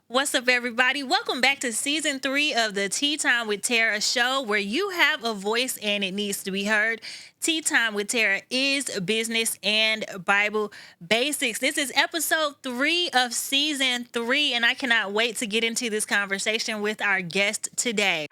What's up, everybody? Welcome back to season 3 of the Tea Time with Tarah show, where you have a voice and it needs to be heard. Tea Time with Tarah is business and Bible basics. This is episode 3 of season 3, and I cannot wait to get into this conversation with our guest today.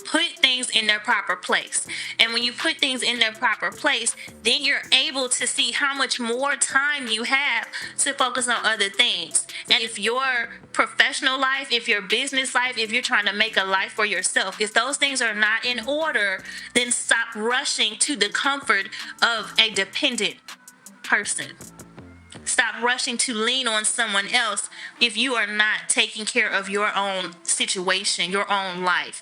Put things in their proper place. And when you put things in their proper place, then you're able to see how much more time you have to focus on other things. And if your professional life, if your business life, if you're trying to make a life for yourself, if those things are not in order, then stop rushing to the comfort of a dependent person. Stop rushing to lean on someone else if you are not taking care of your own situation, your own life.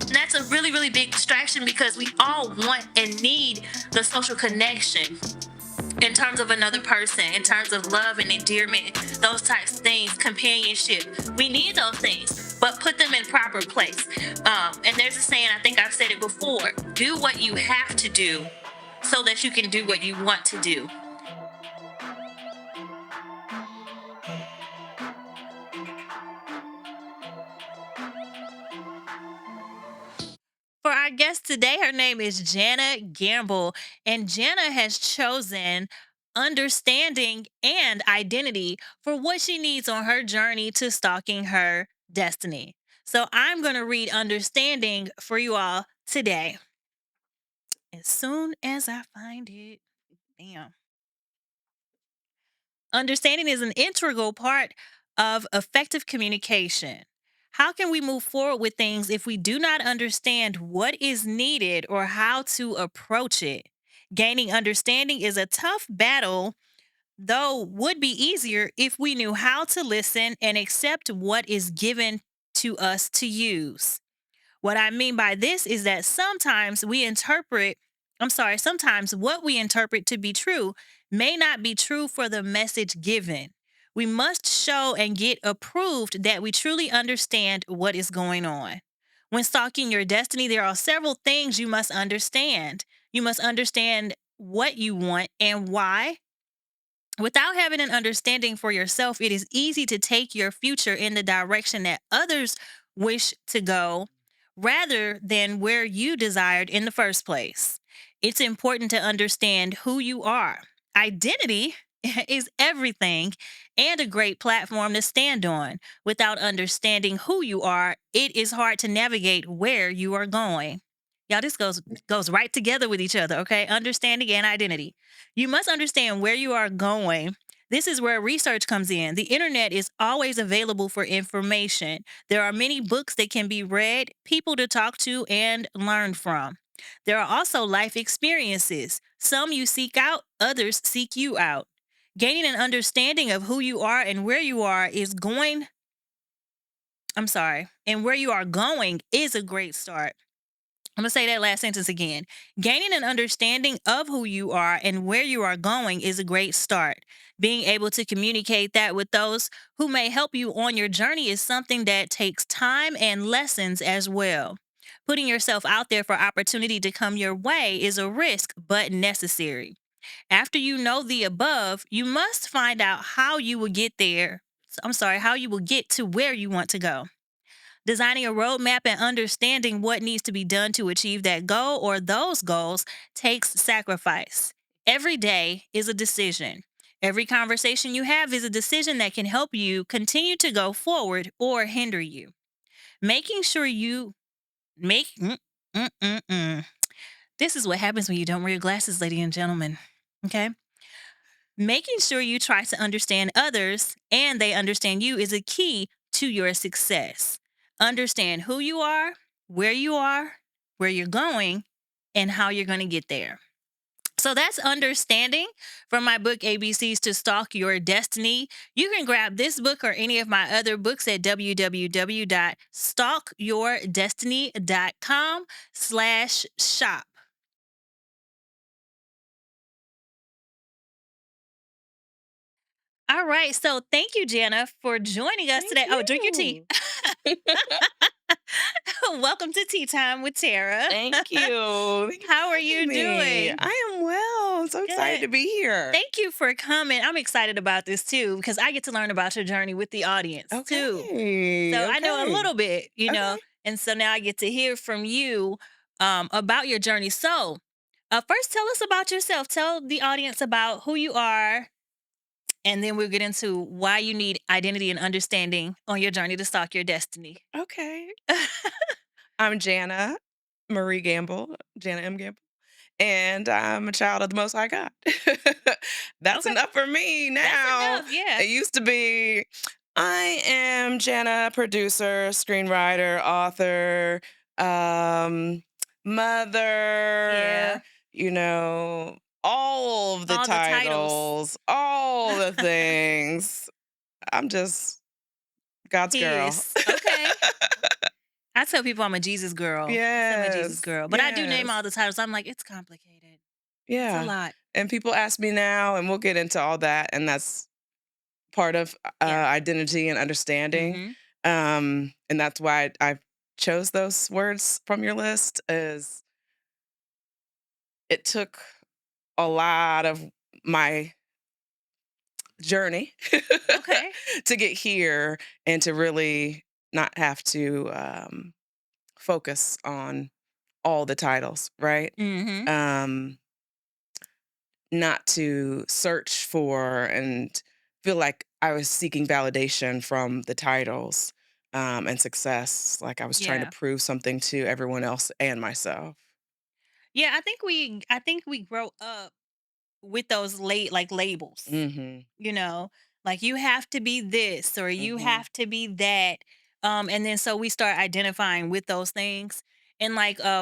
And that's a really, really big distraction because we all want and need the social connection in terms of another person, in terms of love and endearment, those types of things, companionship. We need those things, but put them in proper place. And there's a saying, I think I've said it before, do what you have to do so that you can do what you want to do. For our guest today, her name is Jana Gamble, and Jana has chosen understanding and identity for what she needs on her journey to stalking her destiny. So I'm going to read understanding for you all today. As soon as I find it, bam. Understanding is an integral part of effective communication. How can we move forward with things if we do not understand what is needed or how to approach it? Gaining understanding is a tough battle, though would be easier if we knew how to listen and accept what is given to us to use. What I mean by this is that sometimes what we interpret to be true may not be true for the message given. We must show and get approved that we truly understand what is going on. When stalking your destiny, there are several things you must understand. You must understand what you want and why. Without having an understanding for yourself, it is easy to take your future in the direction that others wish to go rather than where you desired in the first place. It's important to understand who you are. Identity is everything and a great platform to stand on. Without understanding who you are, it is hard to navigate where you are going. Y'all, this goes right together with each other, okay? Understanding and identity. You must understand where you are going. This is where research comes in. The internet is always available for information. There are many books that can be read, people to talk to, and learn from. There are also life experiences. Some you seek out, others seek you out. Gaining an understanding of who you are and where you are is going, I'm sorry, and where you are going is a great start. I'm going to say that last sentence again. Gaining an understanding of who you are and where you are going is a great start. Being able to communicate that with those who may help you on your journey is something that takes time and lessons as well. Putting yourself out there for opportunity to come your way is a risk, but necessary. After you know the above, you must find out how you will get there. How you will get to where you want to go. Designing a roadmap and understanding what needs to be done to achieve that goal or those goals takes sacrifice. Every day is a decision. Every conversation you have is a decision that can help you continue to go forward or hinder you. Making sure you make mm, mm, mm. This is what happens when you don't wear your glasses, ladies and gentlemen. Okay? Making sure you try to understand others and they understand you is a key to your success. Understand who you are, where you're going, and how you're going to get there. So that's understanding from my book, ABCs to Stalk Your Destiny. You can grab this book or any of my other books at www.stalkyourdestiny.com/shop. All right. So thank you, Jana, for joining us Thank today. Oh, drink your tea. you. Welcome to Tea Time with Tara. Thank you. Thank you How are for having you me. doing? I am well. I'm so excited Good. to be here. Thank you for coming. I'm excited about this too because I get to learn about your journey with the audience too. Okay. So I know a Okay. little bit, Okay. and so now I get to hear from you about your journey. So, first, tell us about yourself. Tell the audience about who you are, and then we'll get into why you need identity and understanding on your journey to stalk your destiny. Okay. I'm Jana Marie Gamble, Jana M. Gamble, and I'm a child of the Most High God. That's Okay, enough for me that's now. enough. Yeah. It used to be I am Jana, producer, screenwriter, author, um, Yeah. mother, you know, all of the All the titles. titles, all the things. I'm just God's girl. His. Okay. I tell people I'm a Jesus girl. I say I'm a Jesus Yes. girl. But I do name Yes. all the titles. I'm like, it's complicated. It's a Yeah. lot. And people ask me now, and we'll get into all that, and that's part of Yeah. identity and understanding. Mm-hmm. And that's why I chose those words from your list. Is it took a lot of my journey Okay. to get here and to really not have to focus on all the titles, right? Mm-hmm. Um, not to search for and feel like I was seeking validation from the titles and success. Like I was trying to Yeah. prove something to everyone else and myself. Yeah. I think we grow up with those labels. Hmm. you know like you have to be this or you Hmm. have to be that, and then so we start identifying with those things. And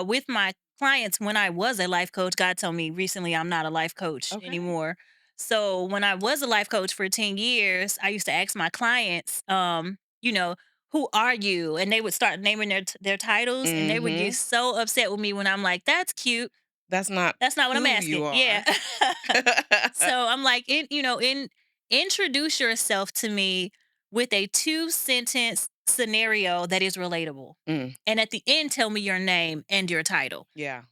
with my clients, when I was a life coach, God told me recently I'm not a life coach Okay. anymore. So when I was a life coach for 10 years, I used to ask my clients, who are you? And they would start naming their titles, and they would get Hmm. so upset with me when I'm like, that's cute. That's not That's not what I'm who you asking. Yeah. are. So I'm like, introduce yourself to me with a 2 sentence scenario that is relatable. Mm, And at the end, tell me your name and your title. yeah.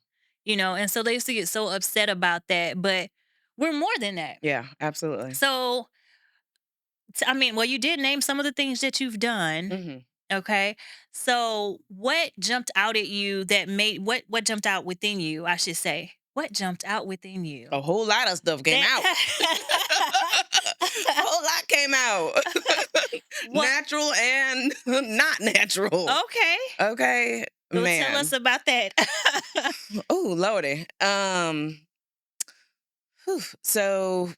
And so they used to get so upset about that. But we're more than that. Yeah, absolutely. So, well, you did name some of the things that you've done. Hmm. Okay. So what jumped out at you that made what jumped out within you, I should say. What jumped out within you? A whole lot of stuff came out. A whole lot came out. What? Natural and not natural. Okay. Okay, Well, tell us man. about that. Oh, lordy. So,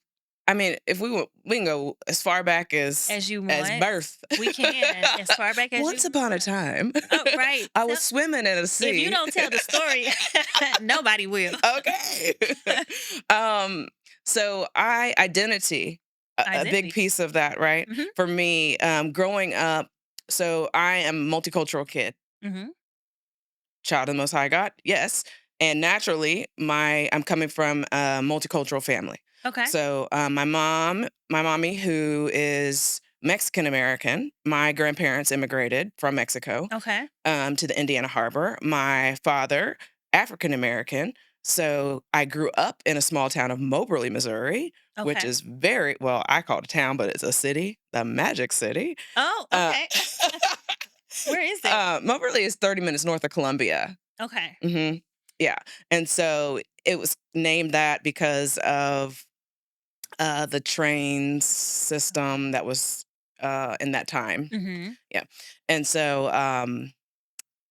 I mean, if we can go as far back As you as want. birth. We can, as far back as you Once upon a want. time, Oh, right. I was swimming in a If you sea. don't tell the story, nobody will. Okay. um, so I identity, a big Identity. piece of that, right? Mhm. For me, growing up, so I am a multicultural kid, Mhm. child of the Most High God, yes. And naturally, I'm coming from a multicultural family. Okay. So my mommy, who is Mexican American, my grandparents immigrated from Mexico Okay. to the Indiana Harbor. My father, African American. So I grew up in a small town of Moberly, Missouri, which Okay. is very well, I call it a town, but it's a city, the Magic City. Oh, Uh, okay. Where is it? Moberly is 30 minutes north of Columbia. Okay. Hmm. Yeah. And so it was named that because of the train Okay. system that was in that time. Mhm. Yeah. And so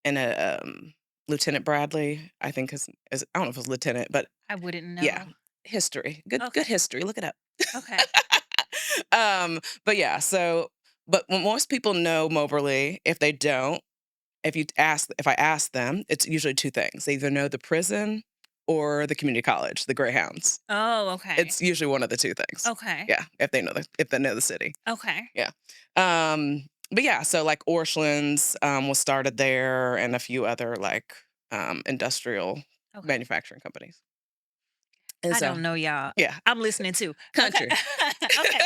and a Lieutenant Bradley, I think is I don't know if it was lieutenant, but I wouldn't yeah, know. history, good Okay. history. Look it up. Okay. But yeah, so but when most people know Moberly, if they don't, if I ask them, it's usually two things. They either know the prison or the community college, the Greyhounds. Oh, okay. It's usually one of the two things. Okay. Yeah, if they know the city. Okay. Yeah. But yeah, so like Orchlands was started there and a few other like industrial Okay. manufacturing companies. And I so don't know, y'all. yeah, I'm listening too. Okay. country. Okay.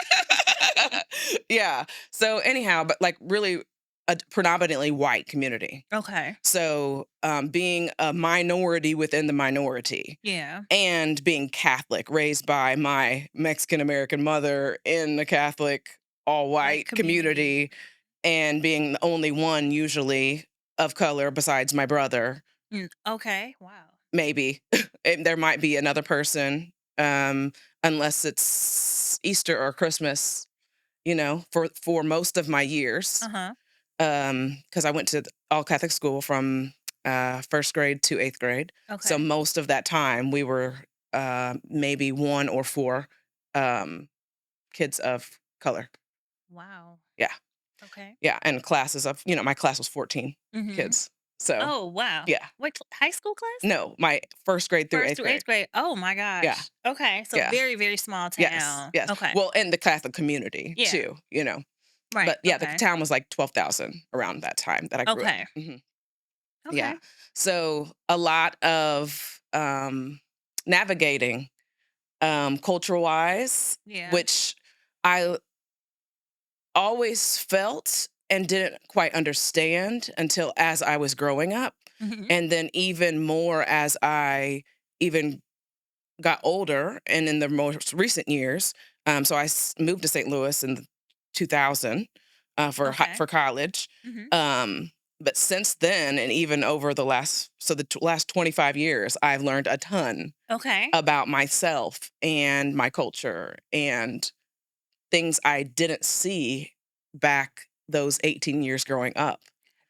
Yeah. So anyhow, but like really a predominantly white community. Okay. So being a minority within the minority Yeah. and being Catholic, raised by my Mexican American mother in the Catholic all White white community. community and being the only one usually of color besides my brother, Okay. Wow. maybe. And there might be another person, unless it's Easter or Christmas, for most of my years. Uh-huh. Because I went to all Catholic school from first grade to eighth grade. So Okay. most of that time we were maybe one or four um, kids of color. Wow. Yeah. Okay. Yeah. And classes of, my class was 14 Mhm. kids. So, Oh, wow. yeah. What high school class? No, my first grade through 1st eighth through grade. 8th grade. Oh my Yeah. gosh. Okay. So Yeah. very, very small Yes. town. Yes. Okay. Well, in the Catholic community Yeah. too. Right. But yeah, the Okay. town was like 12,000 around that time that I grew up. Okay. Yeah. Okay. So a lot of navigating cultural wise, Yeah. which I always felt and didn't quite understand until as I was growing up. Mhm. And then even more as I even got older and in the most recent years. So moved to St. Louis in 2000 Okay. for college. Mhm. Um, but since then, and even over the last 25 years, I've learned a ton Okay. about myself and my culture and things I didn't see back those 18 years growing up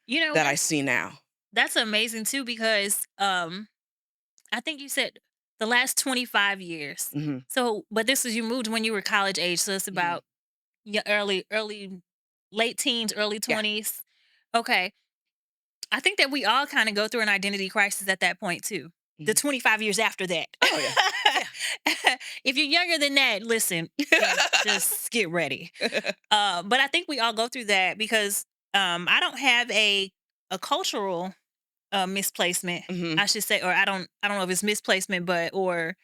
You know, that I see now. that's amazing too because I think you said the last 25 years. Hmm. So, but this was you moved when you were college age, so it's Hmm. about your late teens, early Yeah. 20s. Okay. I think that we all kind of go through an identity crisis at that point too. The Hmm. 25 years after that. Oh yeah. If you're younger than that, listen, just get ready. Yeah. But I think we all go through that because I don't have a cultural misplacement, Hmm. I should say, or I don't know if it's misplacement, but or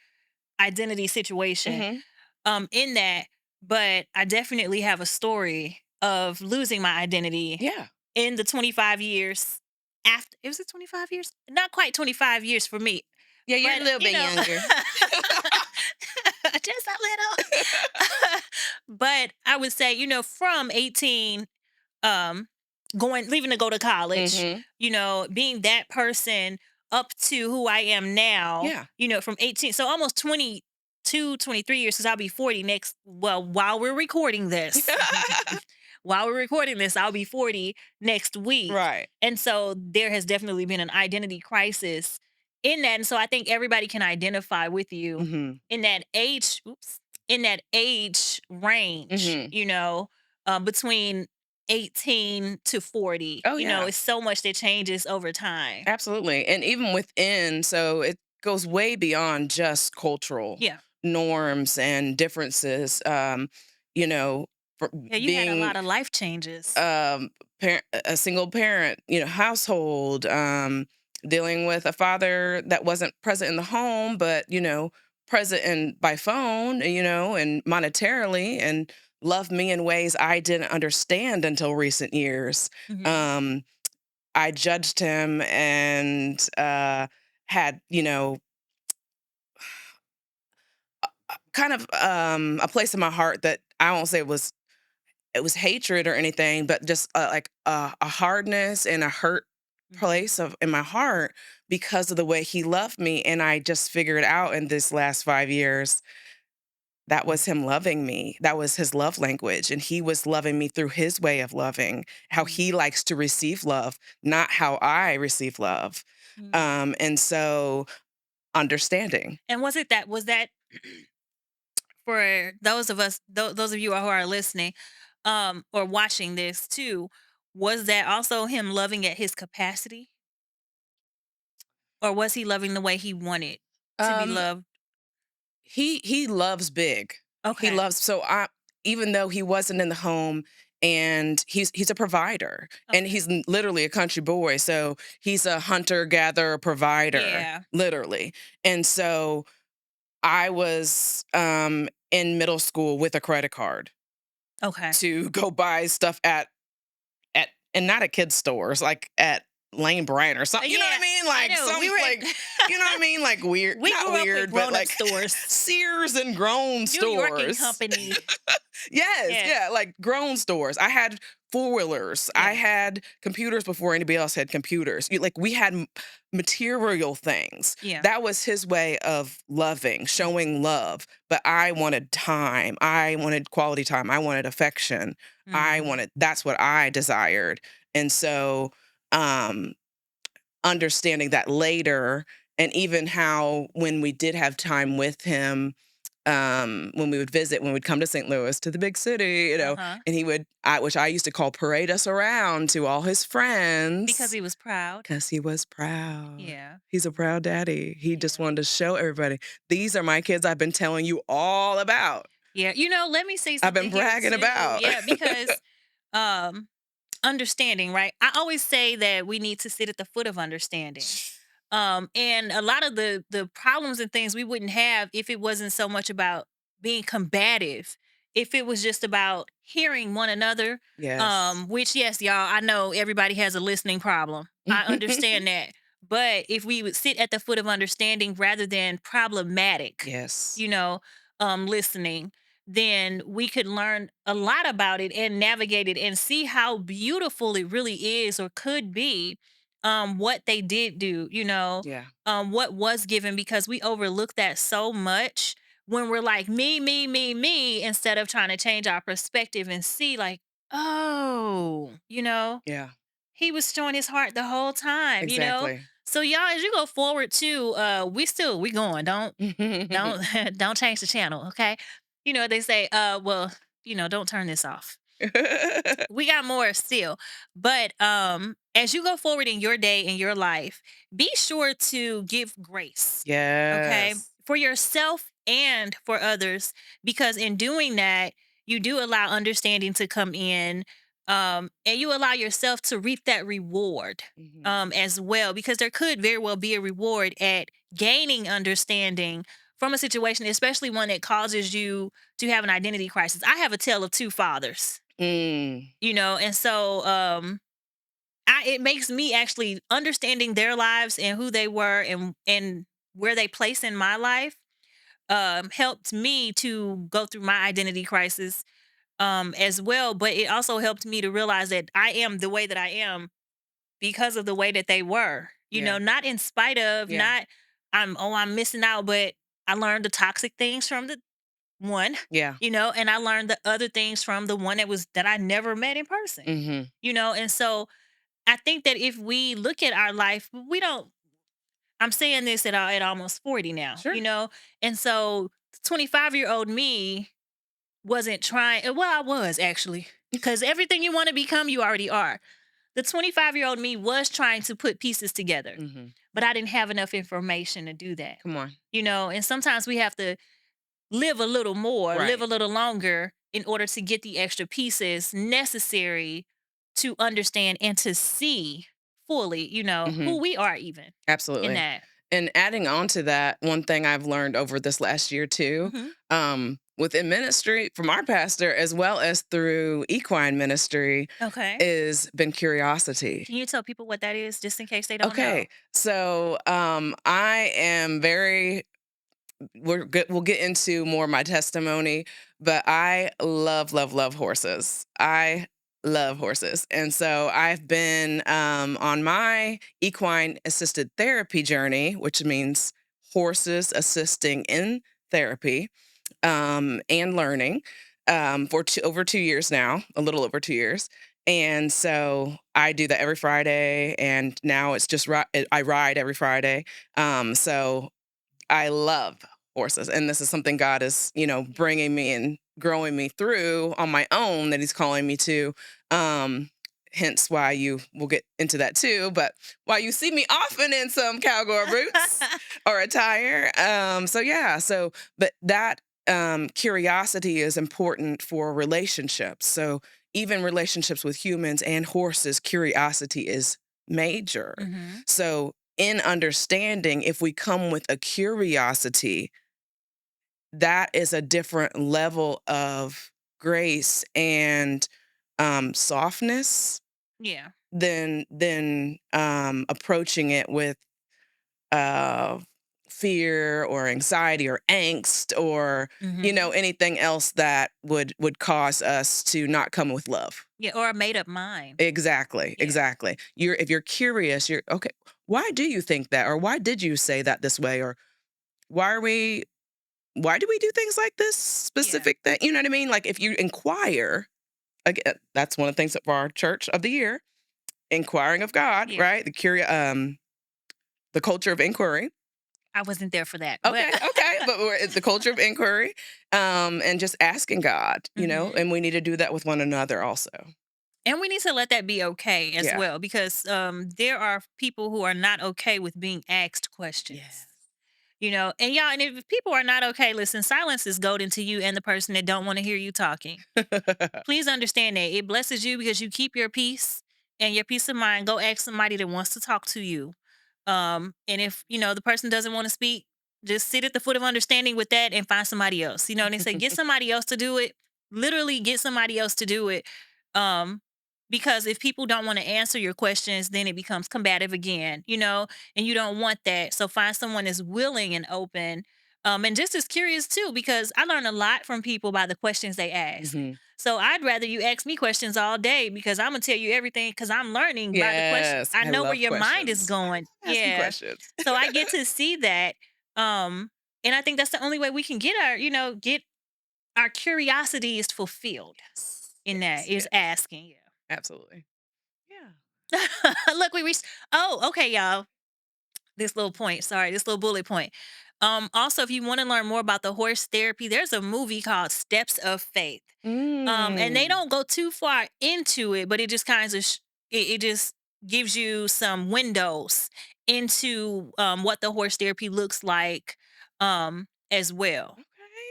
identity situation Hmm. in that. But I definitely have a story of losing my identity Yeah. in the 25 years after. It was it 25 years? Not quite 25 years for me, Yeah, you're a but little bit younger. just a little. But I would say, from 18 um leaving to go to college, Mhm. being that person up to who I am now, Yeah. from 18, so almost 22, 23 years, because I'll be 40 next, well, while we're recording this. While we're recording this, I'll be 40 next week. Right. And so there has definitely been an identity crisis in that. And so I think everybody can identify with you Mhm. in that age range, Mhm. between 18 to 40. Oh, yeah. It's so much that changes over time. Absolutely, and even within so it goes way beyond just cultural Yeah. norms and differences, you know, for Yeah, you had a being, lot of life changes. um, a single parent, household, dealing with a father that wasn't present in the home, but, present by phone, and monetarily, and loved me in ways I didn't understand until recent years. Mhm. Um, I judged him and had, kind of a place in my heart that I won't say it was hatred or anything, but just like a hardness and a hurt Mhm. place of in my heart because of the way he loved me. And I just figured out in this last 5 years that was him loving me. That was his love language. And he was loving me through his way of loving, how he Mm. likes to receive love, not how I receive love. Mm. And so understanding. And was that for those of us, those of you who are listening, or watching this too, was that also him loving at his capacity, or was he loving the way he wanted to be Um, loved? he loves big. He Okay. loves so I even though he wasn't in the home and he's a provider and Okay. he's literally a country boy, so he's a hunter gatherer provider Yeah. literally. And so I was in middle school with a credit card Okay. to go buy stuff at and not at kids stores, like at Lane Bryant or something. You know what I Yeah, mean? I Like know. some We were like you know what I mean? Like weird, we not grew up with weird, but grown up like stores. Sears and grown New York and stores. Company. Yes, Yes. yeah, like grown stores. I had four-wheelers. I Yes. had computers before anybody else had computers. Like we had material things. Yeah. That was his way of loving, Yeah. showing love. But I wanted time. I wanted quality time. I wanted affection. Mhm. That's what I desired. And so, um, understanding that later, and even how when we did have time with him, when we would visit, when we'd come to St. Louis, to the big city, Uh-huh. and he would, which I used to call parade us around to all his Because friends he was proud. because he was proud. Yeah. He's a proud daddy. He just Yeah. wanted to show everybody, these are my kids I've been telling you all about. Yeah. Let me say I've something been here bragging too. about. Yeah, because um understanding, right? I always say that we need to sit at the foot of understanding. And a lot of the problems and things we wouldn't have if it wasn't so much about being combative, if it was just about hearing one another. Yes. Which, yes, y'all, I know everybody has a listening problem, I understand that. But if we would sit at the foot of understanding rather than problematic, Yes. you know listening, then we could learn a lot about it and navigate it and see how beautiful it really is or could be. What they did do, Yeah. what was given, because we overlook that so much when we're like me, instead of trying to change our perspective and see, like, oh, Yeah. he was showing his heart the whole time. Exactly. So y'all, as you go forward too, we going. Don't don't change the channel, okay? They say, well, don't turn this off. We got more still. But as you go forward in your day, in your life, be sure to give grace, okay? Yes. For yourself and for others, because in doing that, you do allow understanding to come in, and you allow yourself to reap that reward, Mhm. as well, because there could very well be a reward at gaining understanding from a situation, especially one that causes you to have an identity crisis. I have a tale of two fathers, Mm. and so it makes me actually understanding their lives and who they were and where they place in my life, helped me to go through my identity crisis, as well. But it also helped me to realize that I am the way that I am because of the way that they were. Yeah. Not in spite of, Yeah. not I'm missing out, but I learned the toxic things from the one, Yeah. and I learned the other things from the one that I never met in person. Mhm. And so I think that if we look at our life, we don't. I'm saying this at almost 40 now, Sure. and so 25-year-old me wasn't trying. Well, I was actually, because everything you want to become, you already are. The 25-year-old me was trying to put pieces together, Mhm. but I didn't have enough information to do that. Come on. And sometimes we have to live a little more, live Right. a little longer in order to get the extra pieces necessary to understand and to see fully, who Mhm. we are, even in Absolutely. that. And adding on to that, one thing I've learned over this last year too, Hmm. within ministry from our pastor as well as through equine ministry, Okay. is been curiosity. Can you tell people what that is, just in case they don't know? Okay, so I am very we'll get into more of my testimony, but I love, love, love horses. I love horses. And so I've been on my equine assisted therapy journey, which means horses assisting in therapy. and learning for over 2 years now, a little over 2 years. And so I do that every Friday, and now it's just I ride every Friday. So I love horses, and this is something God is, Yeah. bringing me and growing me through on my own that He's calling me to. Um, Hence why you will get into that too. But why you see me often in some cowgirl boots or attire. So yeah. So, but that curiosity is important for relationships. So even relationships with humans and horses, curiosity is major. Mhm. So in understanding, if we come with a curiosity, that is a different level of grace and softness Yeah. than approaching it with uh, fear or anxiety or angst or Mhm. anything else that would cause us to not come with love. Yeah, or a made up mind. Exactly, Yeah. exactly. If you're curious, you're okay. Why do you think that, or why did you say that this way, or why are we? Why do we do things like this Yeah. specific thing? You know what I mean? Like if you inquire, again, that's one of the things for our church of the year, inquiring of God, Yeah. right? The culture of inquiry. I wasn't there for that, but Okay, okay, but it's the culture of inquiry, and just asking God, Mhm. and we need to do that with one another also. And we need to let that be okay as Yeah. well because there are people who are not okay with being asked questions. Yes. And y'all, and if people are not okay, listen, silence is golden to you and the person that don't want to hear you talking. Please understand that it blesses you because you keep your peace and your peace of mind. Go ask somebody that wants to talk to you. And if the person doesn't want to speak, just sit at the foot of understanding with that and find somebody else. And they say get somebody else to do it. Literally get somebody else to do it. Um, because if people don't want to answer your questions, then it becomes combative again, and you don't want that. So find someone that's willing and open. And just as curious too, because I learn a lot from people by the questions they ask. Mhm. So I'd rather you ask me questions all day because I'm gonna tell you everything because I'm learning by the question. Yes, I I know where love your mind is questions. going. Asking Yeah. questions. So I get to see that. Um, and I think that's the only way we can get our curiosity is fulfilled Yes, in that yes, is yes, asking. absolutely. Yeah. Yeah. Look, we reached. Oh, okay, y'all. This little point. Sorry, this little bullet point. Also, if you want to learn more about the horse therapy, there's a movie called Steps of Faith. And they Mm. don't go too far into it, but it just kind of it just gives you some windows into what the horse therapy looks like as well. Okay.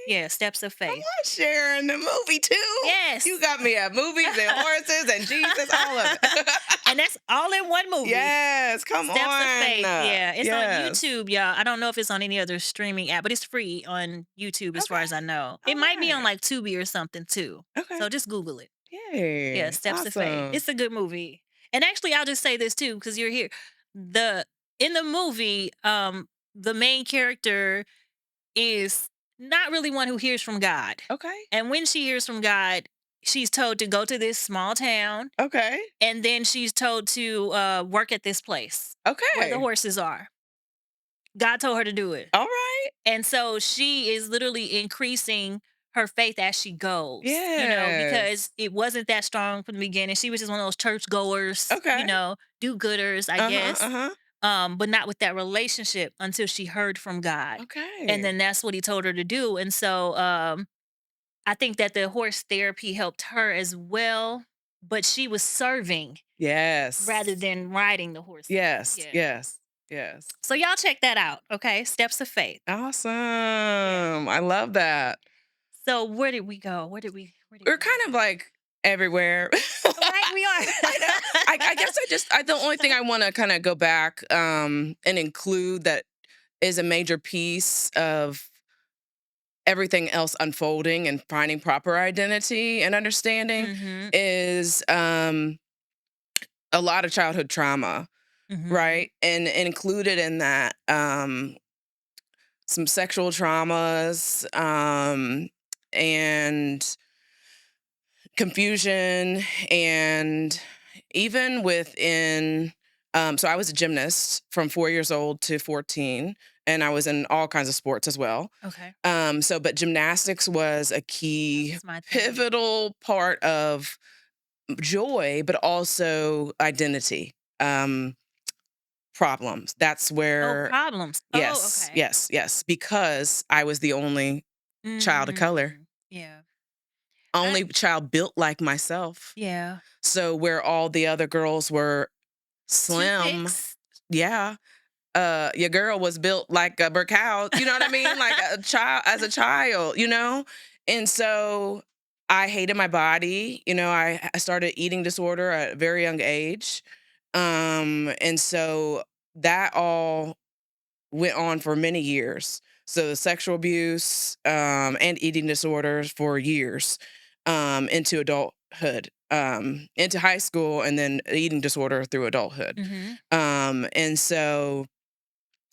Yeah, Steps of Come Faith. on, Sharon, the movie too. You Yes. got me at movies and horses and Jesus, all of it. And that's all in one movie. Yes, come Steps of on. Faith. Yeah, it's on Yes. YouTube, y'all. I don't know if it's on any other streaming app, but it's free on YouTube as far as I Okay. know. It All might be on right. like Tubi or something too. Okay. So just Google it. Yeah, Yay. Steps of Faith. Awesome. It's a good movie. And actually, I'll just say this too, because you're here. The In the movie, the main character is not really one who hears from God. Okay. And when she hears from God, she's told to go to this small town, Okay. and then she's told to work at this place where the Okay. horses are. God told her to do it. All right. And so she is literally increasing her faith as she goes, because Yes. it wasn't that strong from the beginning. She was just one of those church goers, Okay. do gooders, I Uh-huh. guess. Uh-huh. But not with that relationship until she heard from God. And Okay. then that's what he told her to do. And so I think that the horse therapy helped her as well, but she was serving rather Yes. than riding the horses. Yes. Yeah. Yes. Yes. So y'all check that out, okay? Steps of Faith. Yeah. Awesome. I love that. So where did we go? Where did We're we kind of go? like everywhere. Right, we are. I know. I guess the only thing I want to kind of go back and include that is a major piece of everything else unfolding and finding proper identity and understanding Mhm. is a lot of childhood trauma, Mhm. right? And included in that some sexual traumas and confusion, and even within so I was a gymnast from 4 years old to 14, and I was in all kinds of sports as well. Okay. But gymnastics was a key, That's my thing. pivotal part of joy, but also identity problems. That's Oh, where, problems. Oh, yes, okay. yes, yes, because I was the only child of color, Yeah. I only child built like myself. yeah. So where all the other girls were Two slim, picks. yeah, your girl was built like a brick house, you know what I mean? Like a child, as a child, you know? And so I hated my body. I started eating disorder at a very young age. And so that all went on for many years. So sexual abuse, and eating disorders for years, into adulthood, into high school, and then eating disorder through adulthood. Mhm. And so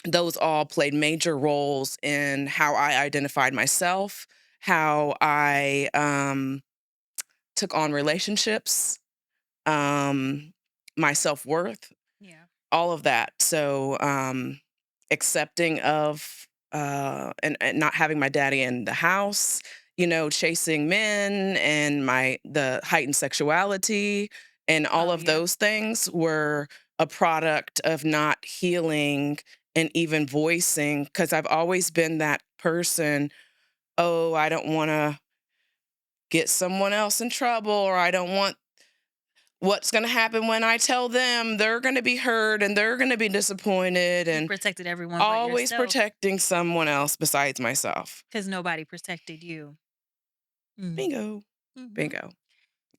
those all played major roles in how I identified myself, how I took on relationships, um, my self worth, Yeah. all of that. So accepting of, and not having my daddy in the house, chasing men, and the heightened sexuality, and all Oh, of yeah. those things were a product of not healing and even voicing, because I've always been that person. Oh, I don't want to get someone else in trouble, or I don't want what's going to happen when I tell them. They're going to be hurt and they're going to be disappointed, You and protected everyone but always yourself protecting someone else besides myself. because nobody protected you. Mm. Bingo. Mhm. Bingo.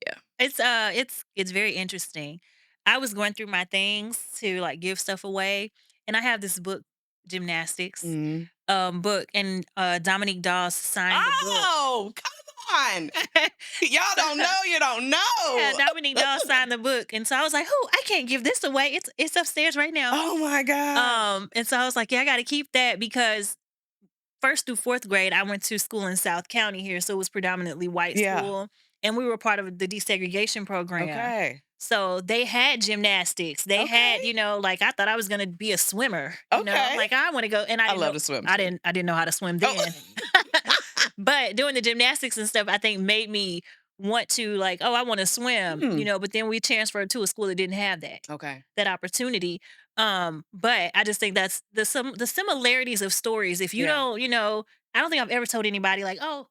Yeah. It's very interesting. I was going through my things to like give stuff away, and I have this book, gymnastics, Mhm. book, and Dominique Dawes signed the book. Oh, come on. Y'all So don't know, you don't yeah, know. Dominique Dawes signed the book, and so I was like, "Who? I can't give this away. It's upstairs right now." Oh my gosh. And so I was like, "Yeah, I got to keep that because first through fourth grade, I went to school in South County here, so it was predominantly white Yeah. school, and we were part of the desegregation program. Okay. So they had gymnastics. They had, Okay. like I thought I was gonna be a swimmer. I'm Okay. like I want to go, and I I didn't love know, to swim I too. didn't, I didn't know how to swim Oh. then. But doing the gymnastics and stuff, I think made me want to like, oh, I want to swim, Hmm. But then we transferred to a school that didn't have Okay. that opportunity. But I just think that's the similarities of stories. If you Yeah. don't, I don't think I've ever told anybody like, oh,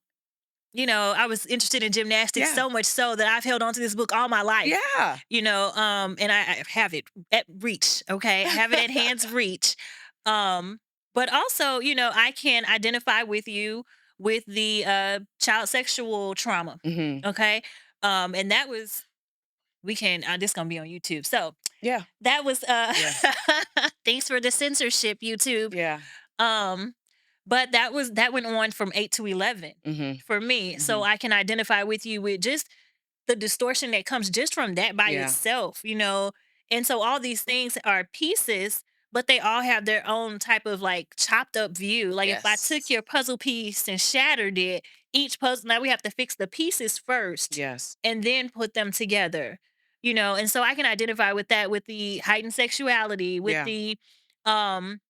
I was interested in gymnastics Yeah. so much so that I've held on to this book all my life. Yeah. And I have it at reach. Okay, I have it at hand's reach. Um, but also, I can identify with you with the child sexual trauma. Mhm. Okay, and that was we can. This gonna be on YouTube. So Yeah. that was Yeah. thanks for the censorship, YouTube. Yeah. Um, but that went on from 8 to 11 Mhm. for me. So Mhm. I can identify with you with just the distortion that comes just from that by Yeah. itself. And so all these things are pieces, but they all have their own type of like chopped up view. Like if I took Yes. your puzzle piece and shattered it, each puzzle now we have to fix the pieces first Yes. and then put them together. And so I can identify with that with the heightened sexuality, with Yeah. the um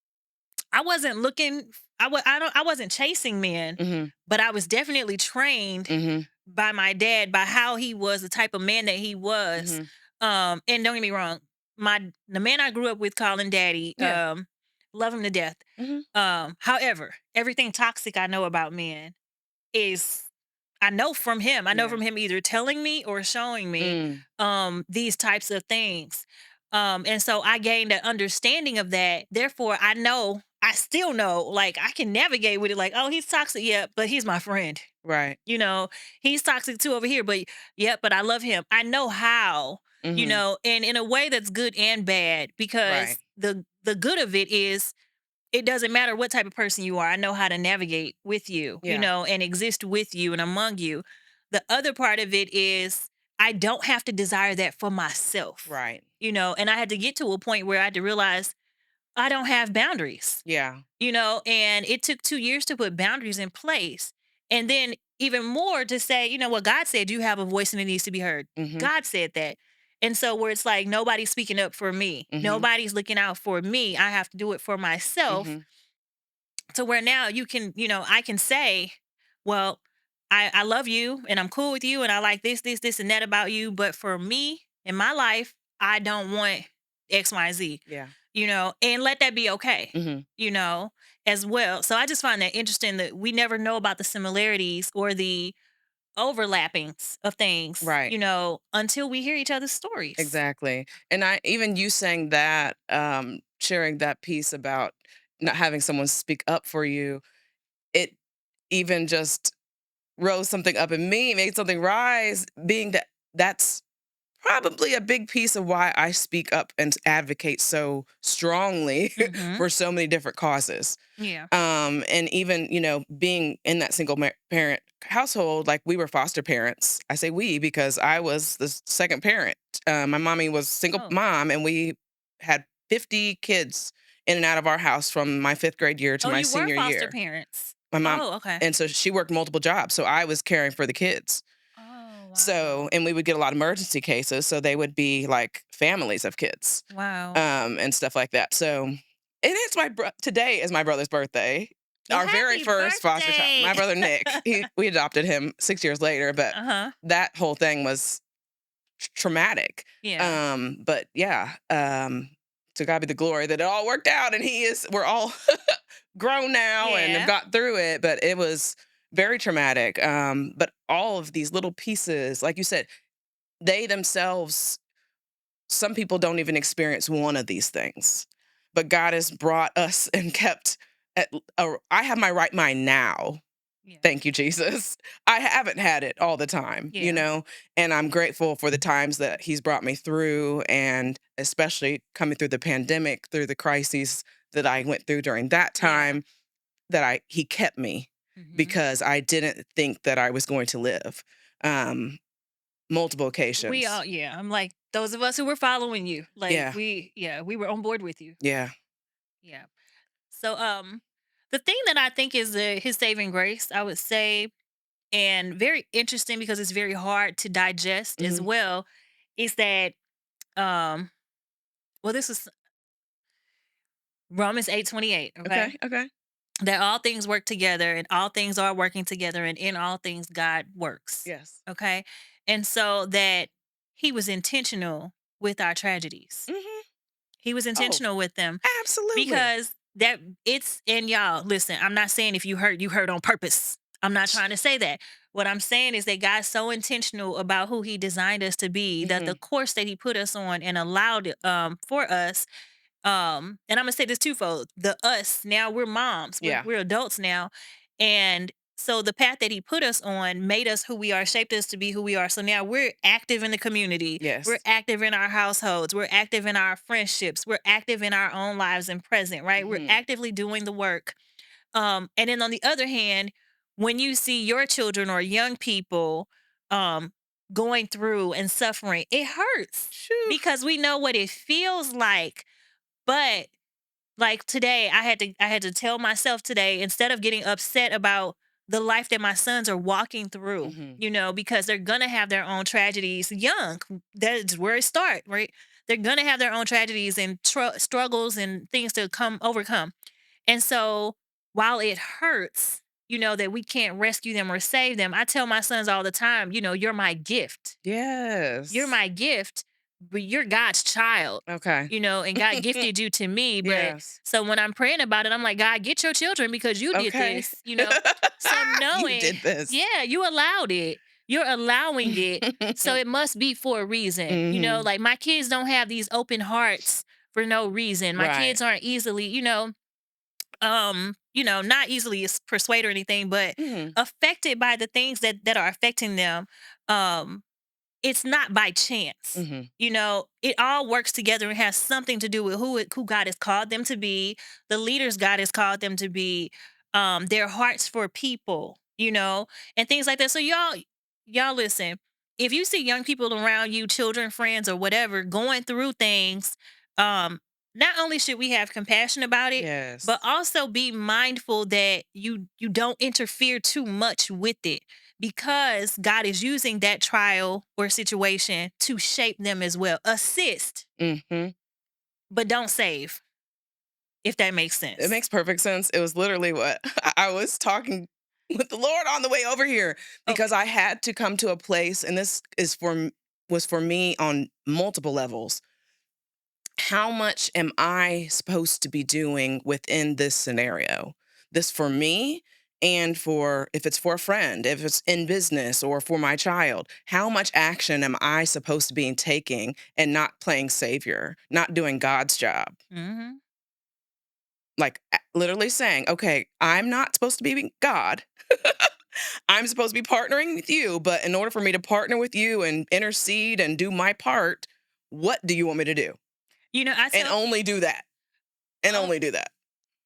I wasn't looking I wasn't chasing men, Mhm. but I was definitely trained Mhm. by my dad by how he was, the type of man that he was. Mhm. And don't get me wrong, the man I grew up with calling daddy, Yeah. love him to death. Mhm. However, everything toxic I know about men is I know from him. I know Yeah. from him either telling me or showing me Mm. these types of things. And so I gained an understanding of that. Therefore, I still know, like I can navigate with it, like, oh, he's toxic, yeah, but he's my friend. Right. You know, he's toxic too over here, but yeah, but I love him. I know how, Mhm. and in a way that's good and bad Right. because the good of it is it doesn't matter what type of person you are. I know how to navigate with you, Yeah. and exist with you and among you. The other part of it is I don't have to desire that for myself, Right. and I had to get to a point where I had to realize I don't have boundaries, Yeah. and it took 2 years to put boundaries in place. And then even more to say, what God said, you have a voice and it needs to be heard. Mhm. God said that. And so where it's like nobody's speaking up for me. Mhm. Nobody's looking out for me. I have to do it for myself. Mhm. to where now you can, I can say, well, I love you and I'm cool with you and I like this, and that about you. But for me in my life, I don't want XYZ, Yeah. and let that be okay, Mhm. you know, as well. So I just find that interesting that we never know about the similarities or the overlappings of things, Right. until we hear each other's stories. Exactly. And I even you saying that, sharing that piece about not having someone speak up for you, it even just rose something up in me, made something rise, being that that's probably a big piece of why I speak up and advocate so strongly Mm-hmm. for so many different causes. Yeah. And even, being in that single parent household, like we were foster parents. I say we because I was the second parent. My mommy was single Oh. mom, and we had 50 kids in and out of our house from my fifth grade year to Oh, my you were senior foster year. parents. My mom, Oh, okay. and so she worked multiple jobs. So I was caring for the kids. Oh, So, wow. and we would get a lot of emergency cases. So they would be like families of kids, Wow. and stuff like that. So, and it's today is my brother's birthday. Well, Our very happy first foster child, birthday. my brother Nick. We adopted him 6 years later, but Uh-huh. that whole thing was traumatic. Yeah. But yeah, to God be the glory that it all worked out, and we're all grown now and have Yeah. got through it. But it was very traumatic. But all of these little pieces, like you said, they themselves, some people don't even experience one of these things, but God has brought us and kept. I have my right mind now. Yeah. Thank you, Jesus. I haven't had it all the time, Yeah. and I'm grateful for the times that He's brought me through, and especially coming through the pandemic, through the crises that I went through during that Yeah. time, He kept me Mhm. because I didn't think that I was going to live. Um, Multiple We occasions. all yeah, I'm like those of us who were following you. Like Yeah, we were on board with you. yeah. Yeah. So the thing that I think is his saving grace, I would say, and very interesting because it's very hard to digest as Mhm. well, is that um well this is Romans 8:28, okay? Okay, okay. That all things work together and all things are working together and in all things God works. Yes. Okay? And so that he was intentional with our tragedies. Mhm. He was Oh, intentional with them absolutely. because that it's and y'all listen, I'm not saying if you hurt on purpose. I'm not trying to say that. What I'm saying is that God's so intentional about who he designed us to be, that the Mhm. course that he put us on and allowed it for us, and I'm gonna say this twofold. The us now we're moms, Yeah. we're adults now, and so the path that he put us on made us who we are, shaped us to be who we are. So now we're active in the community, we're Yes. active in our households, we're active in our friendships, we're active in our own lives and present, right? We're Mhm. actively doing the work. And then on the other hand, when you see your children or young people um going through and suffering, it hurts Shoo. because we know what it feels like. But like today, I had to tell myself today, instead of getting upset about the life that my sons are walking through, Mhm. because they're gonna have their own tragedies young. That's where it starts, right? They're gonna have their own tragedies and struggles and things to come overcome. And so while it hurts, that we can't rescue them or save them, I tell my sons all the time, you're my gift. You're Yes. my gift, but you're God's child, Okay. and God gifted you to me. But Yes. so when I'm praying about it, I'm like, God, get your children because you did Okay. this. So You knowing, did this. yeah, you allowed it. You're allowing it. So it must be for a reason. Mhm. Like my kids don't have these open hearts for no reason. My Right. kids aren't easily, not easily persuaded or anything, but Mhm. affected by the things that are affecting them. Um, it's not by chance. Mhm. It all works together and has something to do with who God has called them to be, the leaders God has called them to be, their hearts for people, and things like that. So y'all listen. If you see young people around you, children, friends, or whatever, going through things, um, not only should we have compassion about it, but Yes. also be mindful that you don't interfere too much with it, because God is using that trial or situation to shape them as well. Assist, Mhm. but don't save. if that makes It sense. makes perfect sense. It was literally what I was talking with the Lord on the way over here because Okay. I had to come to a place, and this is was for me on multiple levels. How much am I supposed to be doing within this scenario? This for me and for if it's for a friend, if it's in business or for my child. How much action am I supposed to be taking and not playing savior, not doing God's job? Mhm. Like literally saying, okay, I'm not supposed to be God. I'm supposed to be partnering with you, but in order for me to partner with you and intercede and do my part, what do you want me to do? I And tell only do people, that. And oh, only do that.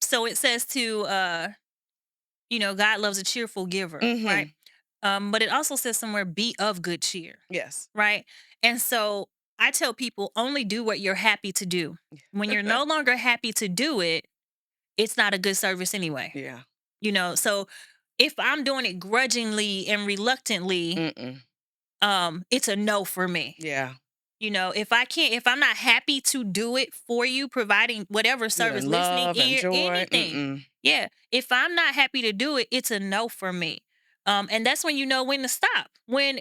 so it says to God loves a cheerful giver, right? Mhm. But it also says somewhere, be of good cheer, Yes. right? And so I tell people, only do what you're happy to do. When you're no longer happy to do it, it's not a good service anyway. Yeah. So if I'm doing it grudgingly and reluctantly, Mm-mm. it's a no for me. Yeah. If I'm not happy to do it for you, providing whatever Do it service, in listening love and ear, joy. anything. Mm-mm. Yeah. If I'm not happy to do it, it's a no for me. And that's when you know when to stop. When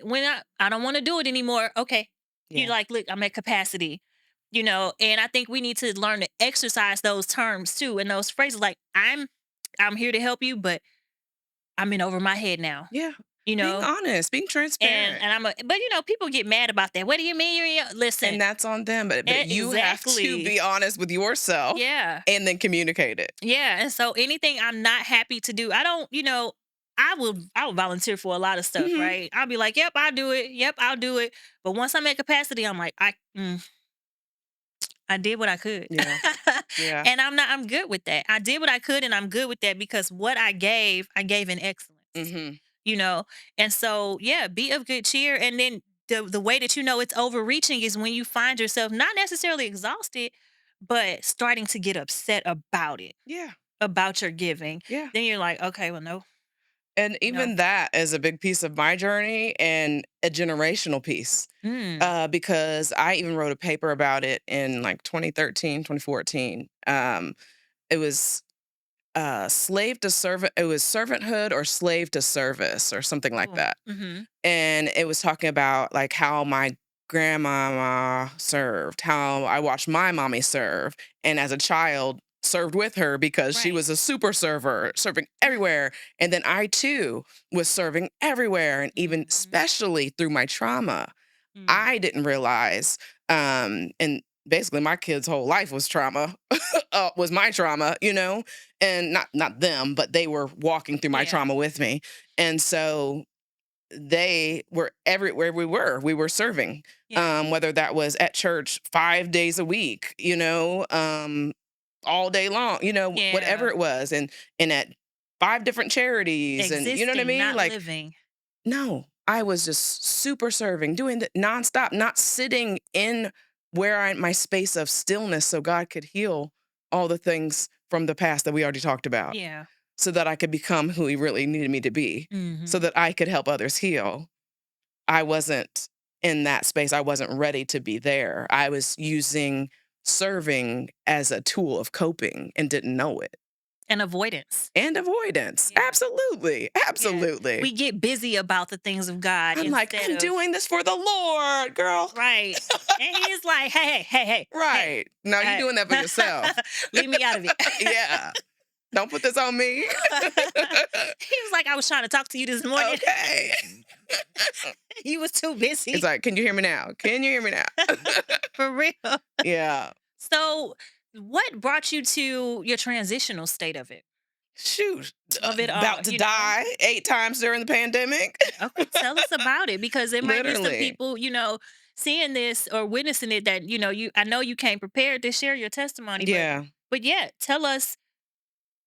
I don't want to do it anymore. Okay. You Yeah. like, look, I'm at capacity. And I think we need to learn to exercise those terms too and those phrases like I'm here to help you, but I'm in over my head now. Yeah. You Being know, honest, being and transparent. and but people get mad about that. What do you mean listen? And that's on them. But you have to Exactly. be honest with yourself Yeah. and then communicate it. Yeah. And so anything I'm not happy to do, I don't, I will volunteer for a lot of stuff, Hmm. right? I'll be like, yep, I'll do it. Yep, I'll do it. But once I'm at capacity, I'm like, I did what I could. Yeah. Yeah. And I'm good with that. I did what I could and I'm good with that because what I gave in excellence. Hmm. You know? And so, yeah, be of good cheer. And then the way that you know it's overreaching is when you find yourself not necessarily exhausted, but starting to get upset about it, Yeah. about your giving. Yeah. Then you're like, okay, well, no, And no. even that is a big piece of my journey and a generational piece. Mm. Because I even wrote a paper about it in like 2013, 2014. It was slave to servant. It was servanthood or slave to service or something like Oh. that. Mm-hmm. And it was talking about like how my grandmama served, how I watched my mommy serve, and as a child served with her because she Right. was a super server, serving everywhere. And then I too was serving everywhere, and even Mm-hmm. especially through my trauma. Mm. I didn't realize, and basically my kid's whole life was trauma, was my trauma, and not them, but they were walking through my Yeah. trauma with me, and so they were everywhere we were serving, Yeah. whether that was at church 5 days a week, all day long, whatever Yeah. it was, and at five different charities, and you know what I Existing, mean, not like living. no, I was just super serving, doing the nonstop, not sitting in my space of stillness so God could heal all the things from the past that we already talked about, Yeah. so that I could become who He really needed me to be, so Mm-hmm. that I could help others heal. I wasn't in that space. I wasn't ready to be there. I was using serving as a tool of coping and didn't know it. And avoidance. And avoidance. Yeah. Absolutely. Yeah. Absolutely. We get busy about the things of God I'm like, instead I'm of doing this for the Lord, girl. right. And he's like, hey, hey, hey, hey, Right. No, you're hey. doing that for yourself. Leave me out of it. Yeah. Don't put this on me. He was like, I was trying to talk to you this morning. Okay. You was too It's busy. like, can you hear me now? Can you hear me now? For real. Yeah. So what brought you to your transitional state Shoot. of it all, About to die 8 times during the pandemic. Okay, tell us about it because there might be some Literally. people, seeing this or witnessing it that, I know you came prepared to share your testimony, Yeah. but yeah, tell us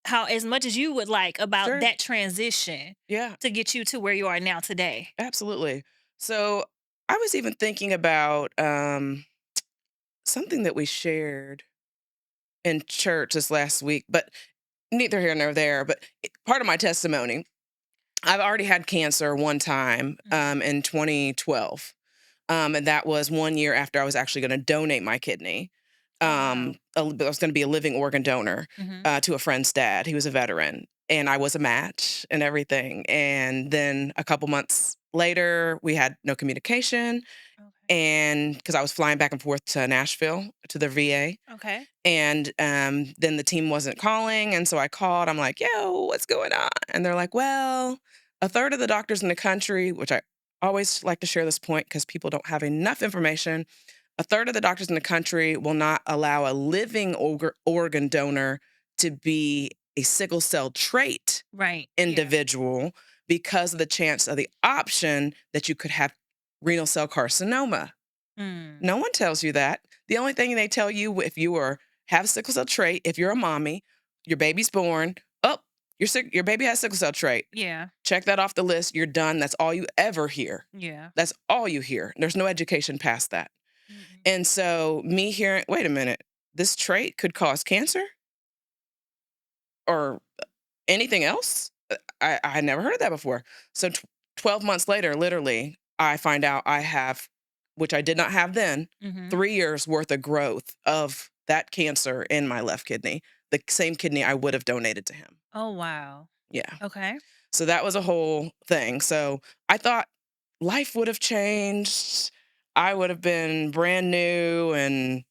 how as much as you would like about Sure. that transition Yeah. to get you to where you are now today. Absolutely. So I was even thinking about something that we shared in church this last week, but neither here nor there. But part of my testimony, I've already had cancer one time Mhm. in 2012. And that was 1 year after I was actually going to donate my kidney. Oh, wow. I was going to be a living organ donor Mhm. to a friend's dad. He was a veteran, and I was a match and everything. And then a couple months later, we had no communication, Okay. and because I was flying back and forth to Nashville to the VA, Okay. and then the team wasn't calling, and so I called. I'm like, "Yo, what's going on?" And they're like, "Well, a third of the doctors in the country," which I always like to share this point because people don't have enough information. A third of the doctors in the country will not allow a living organ donor to be a sickle cell trait Right. Yeah. individual because of the chance of the option that you could have renal cell carcinoma. Mm. No one tells you that. The only thing they tell you if you are have sickle cell trait, if you're a mommy, your baby's born, oh, your baby has sickle cell trait. Yeah. Check that off the list. You're done. That's all you ever hear. Yeah. That's all you hear. There's no education past that. Mm-mm. And so me hearing, wait a minute, this trait could cause cancer or anything else? I never heard of that before. So 12 months later, literally, I find out I have, which I did not have then, Mhm. 3 years worth of growth of that cancer in my left kidney, the same kidney I would have donated to him. Oh, wow. Yeah. Okay. So that was a whole thing. So I thought life would have changed. I would have been brand new and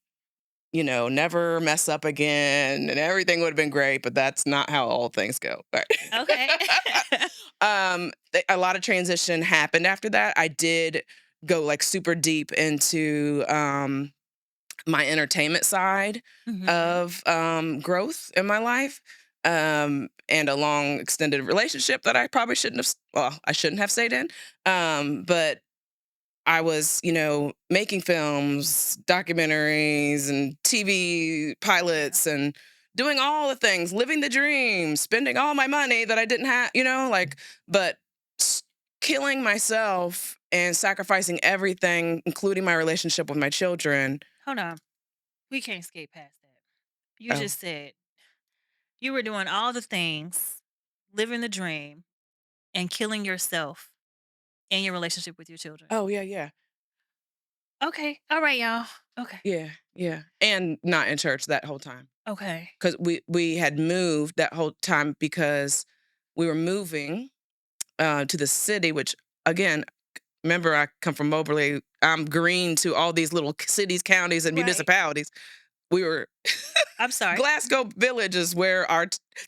never mess up again and everything would have been great, but that's not how all things go. Right. Okay. A lot of transition happened after that. I did go like super deep into my entertainment side Mhm. of growth in my life. And a long extended relationship that I probably shouldn't have, well, I shouldn't have stayed in. But I was, making films, documentaries, and TV Yeah. pilots, and doing all the things, living the dream, spending all my money that I didn't have, but s- killing myself and sacrificing everything, including my relationship with my children. Hold on. We can't skate past that. You Oh, just said you were doing all the things, living the dream, and killing yourself in your relationship with your children. oh yeah, yeah, Okay. All right, y'all. Okay. yeah, yeah, and not in church that whole time Okay. because we had moved that whole time because we were moving to the city, which again, remember, I come from Moberly. I'm green to all these little cities, counties, and Right. municipalities. We were I'm sorry. Glasgow Village is where